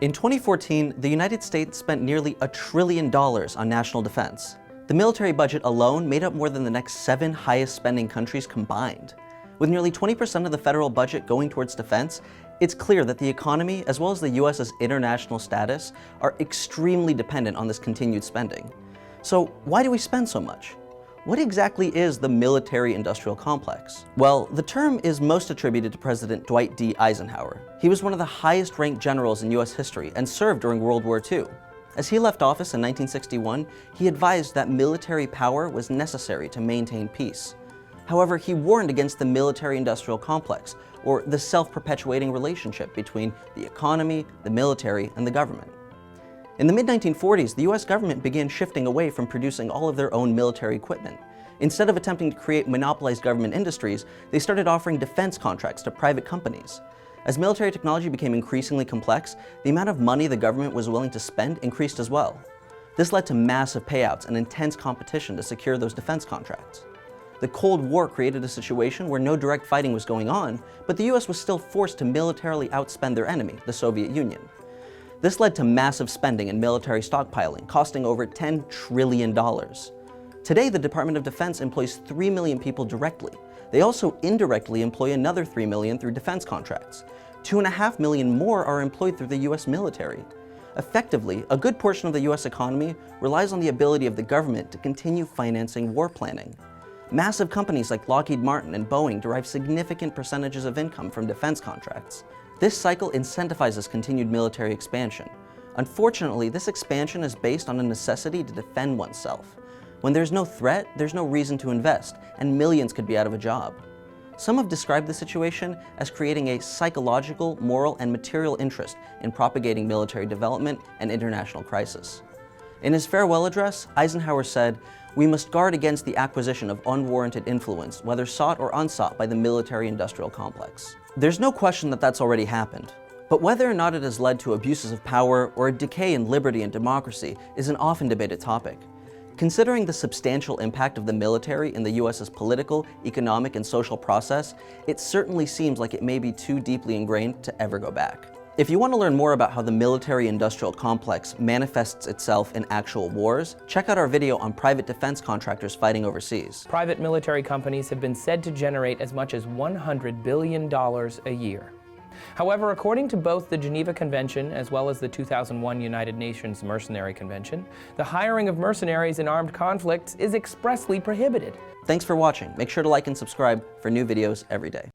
In 2014, the United States spent nearly $1 trillion on national defense. The military budget alone made up more than the next 7 highest spending countries combined. With nearly 20% of the federal budget going towards defense, it's clear that the economy, as well as the US's international status, are extremely dependent on this continued spending. So why do we spend so much? What exactly is the military-industrial complex? Well, the term is most attributed to President Dwight D. Eisenhower. He was one of the highest-ranked generals in US history and served during World War II. As he left office in 1961, he advised that military power was necessary to maintain peace. However, he warned against the military-industrial complex, or the self-perpetuating relationship between the economy, the military, and the government. In the mid-1940s, the US government began shifting away from producing all of their own military equipment. Instead of attempting to create monopolized government industries, they started offering defense contracts to private companies. As military technology became increasingly complex, the amount of money the government was willing to spend increased as well. This led to massive payouts and intense competition to secure those defense contracts. The Cold War created a situation where no direct fighting was going on, but the US was still forced to militarily outspend their enemy, the Soviet Union. This led to massive spending and military stockpiling, costing over $10 trillion. Today, the Department of Defense employs 3 million people directly. They also indirectly employ another 3 million through defense contracts. 2.5 million more are employed through the US military. Effectively, a good portion of the US economy relies on the ability of the government to continue financing war planning. Massive companies like Lockheed Martin and Boeing derive significant percentages of income from defense contracts. This cycle incentivizes continued military expansion. Unfortunately, this expansion is based on a necessity to defend oneself. When there's no threat, there's no reason to invest, and millions could be out of a job. Some have described the situation as creating a psychological, moral, and material interest in propagating military development and international crisis. In his farewell address, Eisenhower said, "We must guard against the acquisition of unwarranted influence, whether sought or unsought by the military-industrial complex." There's no question that that's already happened, but whether or not it has led to abuses of power or a decay in liberty and democracy is an often debated topic. Considering the substantial impact of the military in the US's political, economic, and social process, it certainly seems like it may be too deeply ingrained to ever go back. If you want to learn more about how the military-industrial complex manifests itself in actual wars, check out our video on private defense contractors fighting overseas. Private military companies have been said to generate as much as $100 billion a year. However, according to both the Geneva Convention as well as the 2001 United Nations Mercenary Convention, the hiring of mercenaries in armed conflicts is expressly prohibited. Thanks for watching. Make sure to like and subscribe for new videos every day.